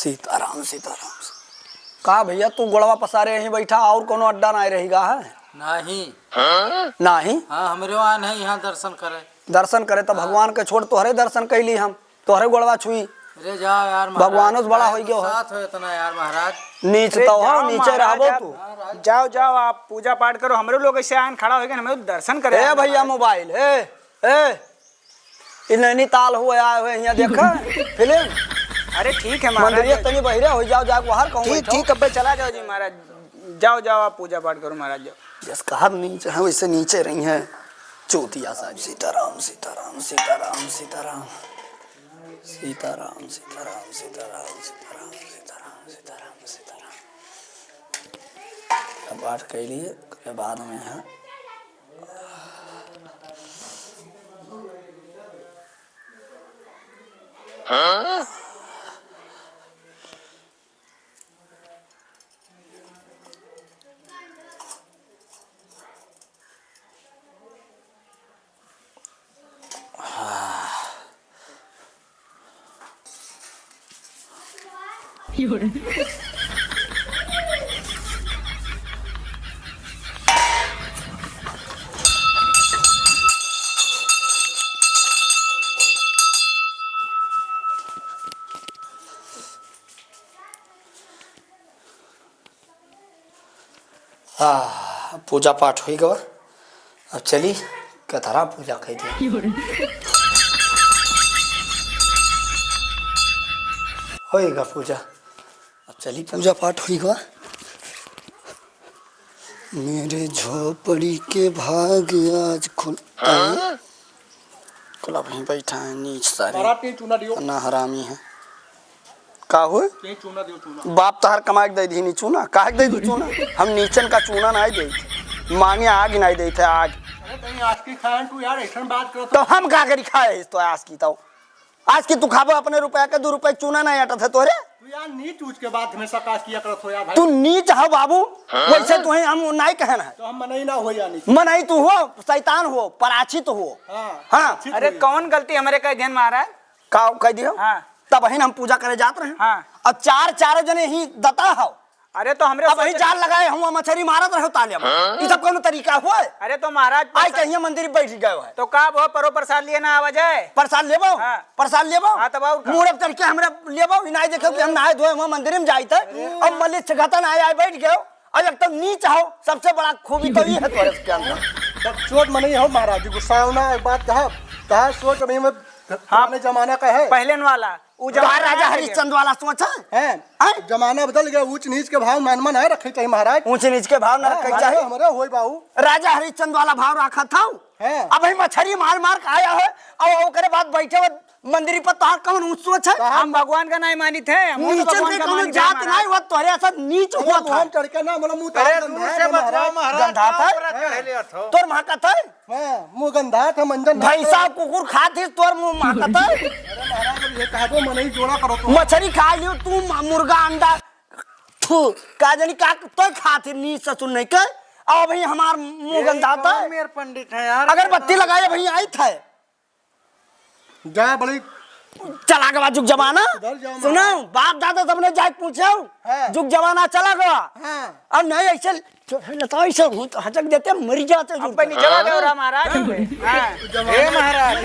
सीताराम सीताराम। कहा भैया तू गोड़वा पसारे यहीं बैठा और कोनो अड्डा नहीं रहेगा है? नहीं नहीं। हाँ हमरे वहाँ नहीं, यहाँ दर्शन करे। दर्शन करे तो भगवान के छोड़ तोहरे दर्शन कैली हम, तोहरे गोड़वा छुई। अरे जाओ यार, भगवान बड़ा हो गयो साथ हो इतना यार महाराज। नीच तो हो, नीचे रहबो तू। जाओ जाओ आप पूजा पाठ करो, हमरे लोग ऐसे आन खड़ा हो गए, हमें दर्शन करे। ए भैया मोबाइल ए नैनीताल हुए आए हुए यहाँ देखा फिल्म। अरे ठीक है मंदिर तनी बहिरे हो जाओ, जाके बाहर कहूँ। ठीक ठीक अब चला जाओ जी महाराज, जाओ जाओ आप पूजा पाठ करो महाराज जाओ। जिसका हर नीचे है वैसे नीचे रही है चौथिया साहब। सीताराम सीताराम सीताराम सीताराम सीताराम सीताराम सीताराम सीताराम सीताराम सीताराम सीताराम। पाठ के लिए बाद में है। पूजा पाठ हुई गवा, अब चली कथरा पूजा कह दी। होएगा पूजा, अब चली पूजा पाठ हुई गवा। मेरे झोपड़ी के भाग आज खुला वहीं बैठा है नीच सारे ना हरामी है। का हो बाप तहर कमा के दे दी नी चूना, काहे दे दू चूना? हम नीचन का चूना नहीं दे, मांगे आग नहीं दे थे आग। तो हम का करी खाए तो आज की तो आज की तू खाबो अपने रुपया के 2 रुपए चूना नहीं अटत है तोरे। तू यार नीच उच के बाद हमेशा काज किया करत हो यार भाई। तू नीच हो बाबू, वैसे तू हम नहीं कहना है। तो हम मनई ना हो यानी मनई तू हो, शैतान हो, पराचित हो। हाँ अरे कौन गलती हमारे कह ध्यान महाराज का कह दियो। हाँ तब हम पूजा करे जाते रहे। हाँ अब चार जने ही दता हो। अरे तो हमरे अब वही जाल लगाए हुआ मछली मारत रहो ताले में। ये सब कौन तरीका हुआ? अरे तो महाराज आज कहीं मंदिर बैठ गए है तो का वो परो प्रसाद लिए ना आवाज है। प्रसाद लेबो। हाँ। प्रसाद लेबो। हाँ तब और मुहूर्त करके हमरा लेबो। नहीं देखो कि हम नहाए धोए वहां मंदिर में जाते। अब मलिच गतन आए बैठ गए। अब एकदम नीच हो, सबसे बड़ा खूबी तो ये है तोरे के अंदर। चोट मनई हो महाराज, गुस्सा होना एक बात कहा सोच अभी में पुराने जमाना का है पहले वाला राजा हरिश्चंद्र वाला सोच है। जमाना बदल गया, ऊंच नीच के भाव मन में रखे चाहिए महाराज। ऊंच नीच के भाव न रखे चाहिए। हमारे होई बाबू राजा हरिश्चंद्र वाला भाव रखा था। अब ही मछली मार मार के आया है और ओकरे बाद बैठे हुए मंदिर पर तार कौन ऊंच सोच है? हम भगवान का नहीं मानी थे, नीचे से कोनो जात नहीं हुआ तोरे ऐसा नीच हुआ था। हम चढ़ के ना मतलब मुंह तार गंधा था तोर महकत है। मुंह गंधा था मंजन भैंसा कुकुर खाती तोर मुंह महकत है। अरे महाराज ये कह दो मनई जोड़ा करो तो मछली खा लियो तू, मुर्गा अंडा का जानी का तो खाती नीच ससुर नहीं के। अब भाई हमार मुंह गंधा था। मेरे पंडित है यार, अगरबत्ती लगाए भाई आई था। जाए बड़ी चला गया जुग जमाना। सुनो बाप दादा सबने जाके पूछो जुग जमाना चला गया। अब नहीं ऐसे तो ऐसे हचक देते मर जाते। जवा दो रा महाराज। हे महाराज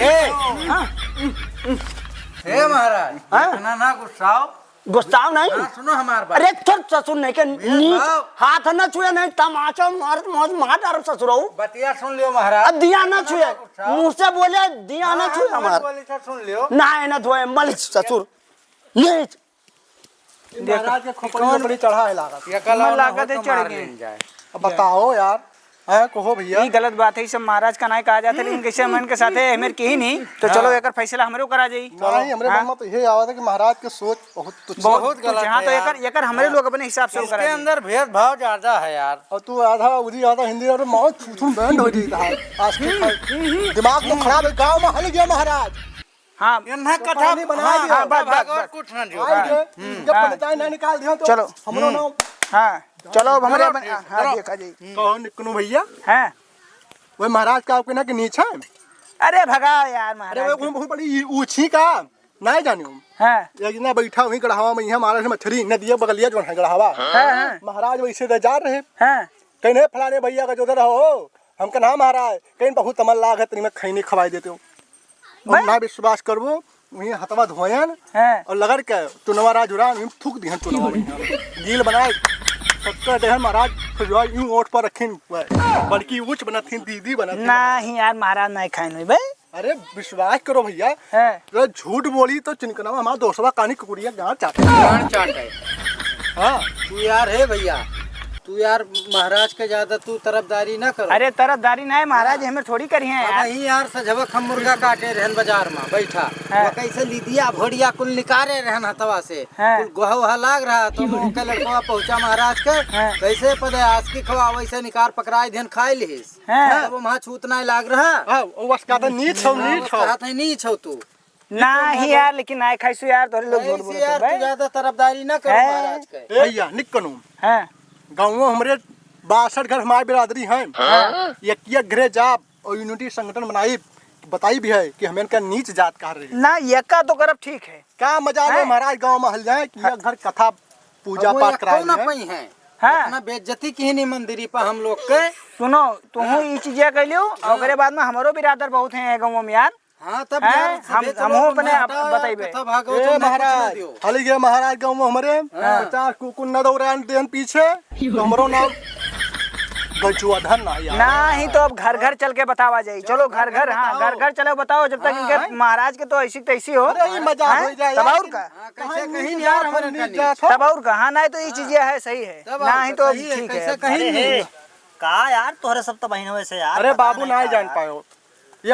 हे महाराज इतना ना गुस्साओ। गुस्साओ नहीं। सुनो हमार बात। अरे थोड़ ससुर नहीं के हाथ न छुए नहीं तमाचा मार मार डारो ससुर बतिया सुन लियो महाराज। अब दिया न छुए मुंह से बोले दिया न छुए हमार सुन लियो ना न धोए मलिच ससुर नीच। महाराज के खोपड़ी बड़ी चढ़ा है लागत। ये कल लागत है चढ़ गए। अब बताओ यार कहो भैया ये गलत बात है, सब महाराज का नहीं कहा जाता, लेकिन कैसे मन के साथ है मेरे की ही नहीं तो चलो एक फैसला हमरे करा जाई। नहीं हमरे मन में तो यही आवाज है कि महाराज के सोच बहुत तुच्छ बहुत गलत है। तो एक हमरे लोग अपने हिसाब से इसके अंदर भेदभाव ज्यादा है यार। और तू आधा उदी आधा हिंदी और मौत छूछू बैंड हो जाता है। आज के दिमाग तो खराब है, गांव में हल गया महाराज। हाँ इन्हें कथा बना दिया। बस कुछ ना जो जब पंचायत ना निकाल दिया तो चलो हमरो ना। हाँ चलो अब हमारे हाँ देखा जी कौन निकनू भैया हैं वो महाराज का आपके ना कि नीचा। अरे भगा यार अरे महाराज। वो बहुत बड़ी ऊंची का नहीं जानियो हाँ एक जना बैठा वहीं गढ़ावा में यहाँ मारा मछली नदिया बगलिया जो है गढ़ावा हाँ महाराज वैसे तो जा रहे हाँ कहीं नहीं फलाने भैया का जो उधर हो हमका नाम महाराज कहीं बहुत तमल लाग है तनी में खैनी खवाई देते हो और ना विश्वास करबो वहीं हथवा धोयन हाँ और लगड़ के चुनवा राज उड़ान वहीं थूक दिहन चुनवा गील बनाए सबका देहन महाराज फिर यूं ओठ पर रखिन बड़की ऊंच बनथिन दीदी बनथिन नहीं यार महाराज नहीं खाइन हुई भाई अरे विश्वास करो भैया हाँ तो झूठ बोली तो चिनकना हमारा दोस्तवा कानी कुकुरिया गांठ चाहते गांठ चाट है। हाँ तू यार है भैया, तू यार महाराज के ज्यादा तू तरफदारी ना करो। अरे तरफदारी नहीं महाराज हमें थोड़ी करी है यार। ही यार सजवक हम मुर्गा काटे रहन बाजार में बैठा हाँ। वो कैसे लीदिया भोड़िया कुल निकारे रहन हथवा से हाँ। कुल गोहा वहा लाग रहा तो के लड़का पहुंचा महाराज के हाँ। कैसे पदे आज की खवा वैसे निकार पकड़ाई ध्यान खाए लिहिस हाँ। तब वहां छूतना लाग रहा हाँ वो बस कहता नीच हो नीच हो हाथ नहीं छौ तू नहीं यार लेकिन नहीं खाइसु यार तोरे लोग झूठ बोलते यार तू भाई। ज्यादा तरफदारी ना करो हाँ। महाराज के। भैया निकनू हाँ गाँव हमारे 62 घर हमारी बिरादरी है एक गृह जाप और यूनिटी संगठन बनाई बताई भी है कि हमें इनका नीच जात कह रहे हैं ना यक्का तो करब ठीक है। क्या मजा ले महाराज गांव में हल जाए कि यह घर कथा पूजा वो पाठ एक कराए कौन हैं। पई है हाँ ना बेइज्जती की नहीं मंदिरी पर हम लोग के। सुनो तुम ये चीजें कर लियो और ओकरे बाद में हमारो बिरादर बहुत हैं गाँव में यार। हाँ तब हैं? यार हमहू अपने बताइबे। कथा भागवत ए महाराज हल गए महाराज गाँव में हमारे 50 कुकुन न दौड़ान देन पीछे तो हमारो नाम गजुआधर ना यार नहीं तो अब घर घर चल के बतावा जाए। चलो घर घर हाँ घर घर चलो बताओ जब तक इनके महाराज के तो ऐसी तैसी हो। अरे ये मजाक हो जाए तब यार। और का कैसे कहीं यार हमारे नीच जात हो। तब और का हाँ नहीं तो ये चीजें है सही है नहीं तो ठीक कैसे है। कहीं नहीं कहा यार तोहरे सब तो बहन वैसे यार अरे पता बाबू नहीं ना का जान यार। पायो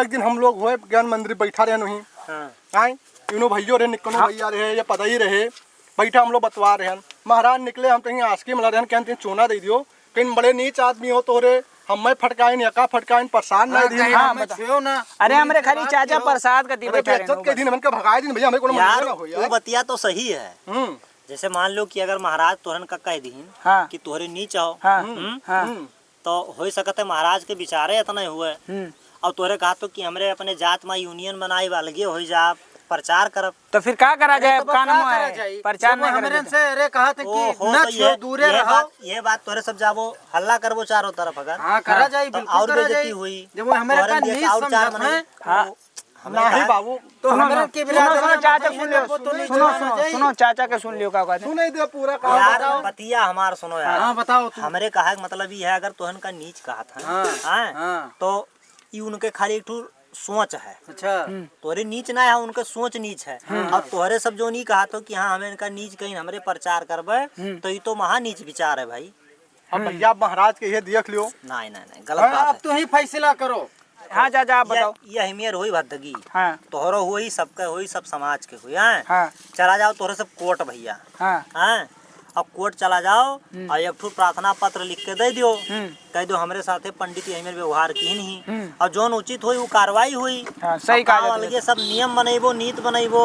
एक दिन हम लोग हुए ज्ञान मंदिर बैठा रहे नहीं आए इनो भैयो रहे निकनो भैया रहे या पता ही रहे बैठा हम लोग बतवा रहे महाराज निकले हम कहीं आसकी मिला रहे कहते चोना दे दियो कहीं बड़े नीच आदमी हो तोरे हमें फटकाइन यका फटकाइन परेशान नहीं दी हाँ, बता। ना अरे हमारे खाली चाचा प्रसाद का अरे बैठा बेइज्जत के दिन हमके भगाए दिन भैया हमें कोनो यार मंजूर ना हो वो यार बतिया तो सही है। जैसे मान लो कि अगर महाराज तोहरन का कह दीन हाँ। कि तोहरे नीच आओ हाँ हम्म, हाँ तो हो सकता है महाराज के विचारे इतना हुए और तोहरे कहा तो कि हमरे अपने जात में यूनियन बनाई अलगे हो जा प्रचार करब तो फिर क्या करा जाए अब तो का क्या नाम करा है जाई? प्रचार जब नहीं हमरे करा से अरे कहा था ओ कि हो न तो छो दूरे रहो। ये बात तोहरे सब जाबो हल्ला करबो चारों तरफ अगर हाँ करा जाए तो बिल्कुल और करा बेइज्जती जाए हुई जब वो हमारे का तोहरे नीच लिए और चार समझत मने है हाँ नहीं बाबू तो हमारे के सुनो चाचा बिरादर सुन लियो सुनो चाचा के सुन लियो का कहते सुन नहीं दे पूरा काम यार बतिया हमार सुनो यार हाँ बताओ तू हमरे कहा के मतलब ये है अगर तोहन का नीच कहा था हाँ, हाँ, हाँ। तो ये उनके खाली एक ठो सोच है अच्छा तोहरे नीच ना है उनके सोच नीच है और तोहरे सब जो नहीं कहा तो कि हाँ हमें इनका नीच कहीं हमरे प्रचार करबे तो ये तो महा नीच विचार है भाई। अब भैया महाराज के ये देख लियो नहीं नहीं नहीं गलत बात अब तू ही फैसला करो। हाँ चाचा आप है बताओ। ये अहमियत हुई भद्दगी हाँ तोहरो हुई सबके हुई सब समाज के हुई हैं हाँ चला जाओ तोहरे सब कोर्ट भैया हाँ हैं अब कोर्ट चला जाओ और एक ठो प्रार्थना पत्र लिख के दे दियो कह दो हमरे साथे पंडित अहमियत व्यवहार की नहीं और जोन उचित हुई वो कार्रवाई हुई हाँ, सही कहा जाता है। अलगे सब नियम बनैबो नीत बनैबो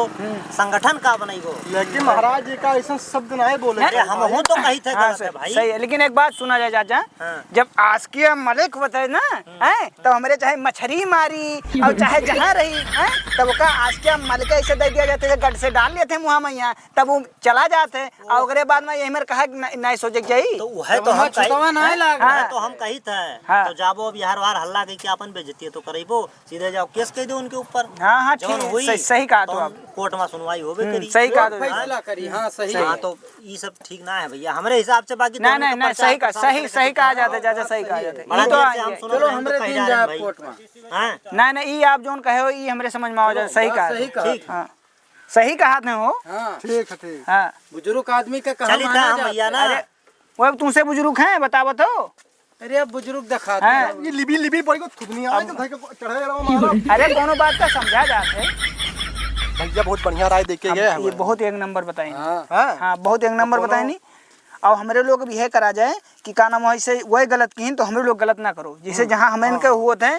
संगठन का बनैबो लेकिन महाराज जी का ऐसा शब्द नहीं बोले अरे हम हूँ तो कही थे हाँ गलत है भाई सही है लेकिन एक बात सुना जाए चाचा हाँ। जब आस्किया मलिक बताए ना हैं तो हमारे चाहे मछली मारी और चाहे जहाँ रही हैं तब का आस्किया मलिक ऐसे दे दिया जाते गट से डाल लेते मुँह मैया तब वो चला जाते और ओकरे बाद में यही मेरे कहा नहीं सोचे जाई तो वह तो हम छुटवा नहीं लाग वह तो हम कही थे हाँ। तो जाबो अब यार वार हल्ला कही के अपन बेइज्जती तो करेबो सीधे जाओ केस कह दो उनके ऊपर हाँ हाँ जौन ठीक हुई है सही कहा तो आप कोर्ट में सुनवाई होबे करी सही कहा तो फैसला करी। हाँ सही हाँ है। तो ये सब ठीक ना है भैया हमारे हिसाब से बाकी नहीं नहीं नहीं सही कहा सही कहा जाता है चाचा सही कहा जाता है बड़ा ये तो देर से हम ये- सुन चलो रहे हैं तो हमरे कही दिन जा रहे हैं जाए भाई। कोर्ट में। हाँ नहीं नहीं ये आप जोन कहे हो ये हमरे समझ में आ जाए सही कहा सही है। कहा। ठीक हाँ सही कहा थे हो हाँ ठीक है ठीक हाँ बुजुर्ग आदमी का कहा चली था माना हम जाता भैया है। ना अरे वो अब तुमसे बुजुर्ग हैं बताओ तो अरे अब बुजुर्ग दिखाते हाँ। हैं। ये लिबी लिबी पड़ी को थुकनी आए तो भाई को चढ़े रहो मारा अरे कोनो बात का समझा जाते भैया बहुत बढ़िया राय देके गए ये हमें बहुत एक नंबर बताए हाँ हाँ हाँ बहुत एक नंबर बताए नहीं और हमारे लोग भी यह करा जाए कि का नाम ऐसे वही गलत की तो हम लोग गलत ना करो जैसे जहाँ हमें इनके हुए थे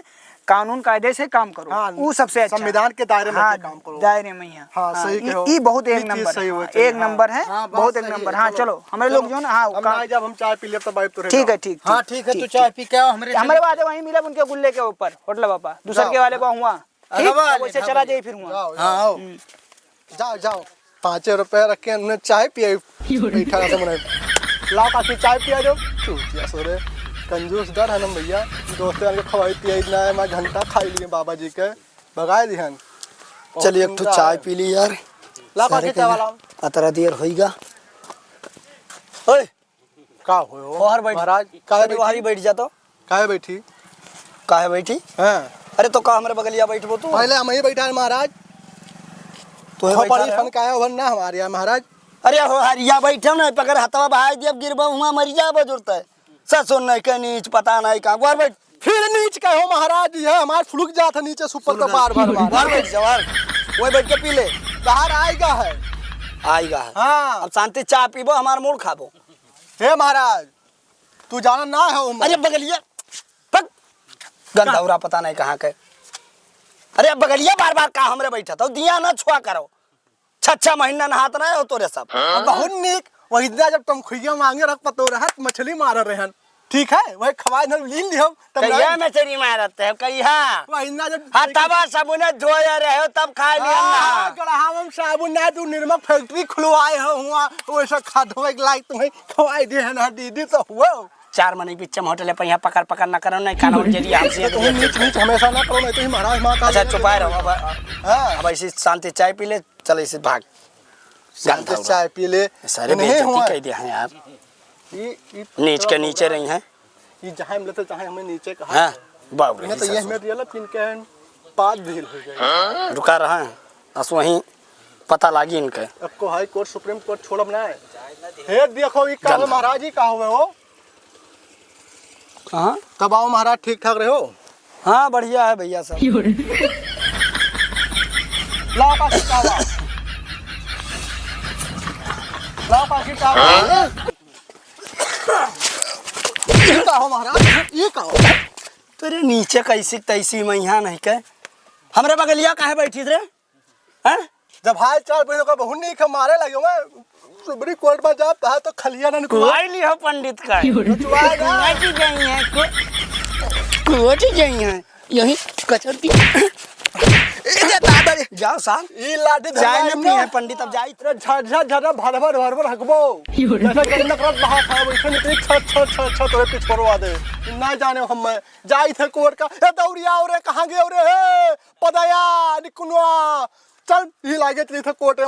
कानून कायदे से काम करो हाँ, वो सबसे अच्छा संविधान के दायरे में हाँ काम करो दायरे में यहाँ हाँ, सही कहो। ये बहुत ये एक चीज नंबर सही होना है, चाहिए, एक हाँ। नंबर है हाँ, बात बहुत एक सही है, नंबर हाँ चलो। चलो हमारे लोग जो है ना हाँ अब ना जब हम चाय पी ले तो बाइप तो ठीक है ठीक हाँ ठीक है तू चाय पी के आओ हमरे हमारे वाले वहीं मिला उनके गुल्ले के ऊपर होटल बापा दूसरे के वाले को हुआ ठीक अगवा ले, वैसे हाँ चला भैया। जाए फिर हुआ हाँ आओ जाओ जाओ 5 रुपए रख के उन्हें चाय पिए बैठा से मने ला काकी चाय पिया दो चूतिया सोरे कंजूस दर है ना भैया दोस्तों के खवाई पिए ना है मैं घंटा खाई लिए बाबा जी के भगाए दिहन चलिए एक ठो चाय पी ली यार ला काकी चाय वाला अतरा देर होईगा ओए का हो बाहर बैठ महाराज बाहर ही बैठ जा तो काहे बैठी काहे बैठी हां अरे तो का हमरे बगलिया बैठबो तू पहले हम ही बैठा है महाराज तो है खपड़ी बैठा फन काहे हो ना हमारे यहाँ महाराज अरे हो हरिया बैठे ना पकड़ हथवा बहाई दिया गिरबा हुआ मर जाबो जरूरत है ससुर नहीं के नीच पता नहीं का बाहर बैठ फिर नीच का हो महाराज ये हमार फुलुक जात है नीचे सुपर तो बार बार बाहर बैठ जवार वही बैठ के पी ले बाहर आएगा है आएगा है हाँ अब शांति चाय पीबो हमार मूड खाबो हे महाराज तू जाना ना है अरे बगलिया पक गंधौरा पता नहीं कहाँ के अरे बगलिया बार बार का हमरे बैठा था दिया ना छुआ करो 6 महीना नहात ना हो तोरे सब बहुत निक वही दिन जब तुम खुइया मांगे रख पतो रहत मछली मार रहे हैं ठीक है वही खवाई न लीन लियो तब कहिया मछली मारत है कहिया वही ना जब हथवा साबुन धोया रहे हो तब खा लिया ना गड़हाम साबुन ना तू निर्मक फैक्ट्री खुलवाए हो हुआ वैसा खादो एक लाइक तुम्हें खवाई दे है ना दीदी तो हुआ 4 महीने पीछे होटल पर यहाँ पकड़ पकड़ ना करो नहीं खाना जरिए हमसे तुम नीच नीच हमेशा ना करो नहीं तो ही महाराज मां का अच्छा चुपाए रहो हां अब ऐसी शांति चाय पी ले चल इसे भाग शांति चाय पी ले सारे बेइज्जती कह दिया है यार ये नीच के नीचे रही हैं ये जहां मिलते चाहे हमें नीचे कहा हां बाबू नहीं तो ये हमें रियल पिन के पाद ढील हो गई रुका रहा है बस वहीं पता लागी इनके अब को हाई कोर्ट सुप्रीम कोर्ट छोड़ब ना हे देखो ये का महाराज जी का हुए हो हाँ तब आओ महाराज ठीक ठाक रहे हो हाँ बढ़िया है भैया सब लाओ पासी कावा लाओ पासी कावा ये का हो महाराज ये का हो तेरे नीचे कैसी तैसी मैं यहाँ नहीं के हमरे बगलिया काहे बैठी रे हैं जब हाल चाल बहनों का बहुत नहीं मारे लगे हुए सुप्रीम कोर्ट में जब था तो खलिया ना कुआई ली हो पंडित का कुआई गई है कुआई गई है यही कचरती दादा जाओ साहब ई लाठी चाय में पी है पंडित अब जाई झट झट भर भर हकबो जैसा गन्ना करत बहा खा वैसे निकली छ तोरे पिछोरवा दे ना जाने हम जाई थे कोर्ट का ए दौड़िया और कहां गए रे हे पदया निकुनवा चल ई लागे थे कोर्ट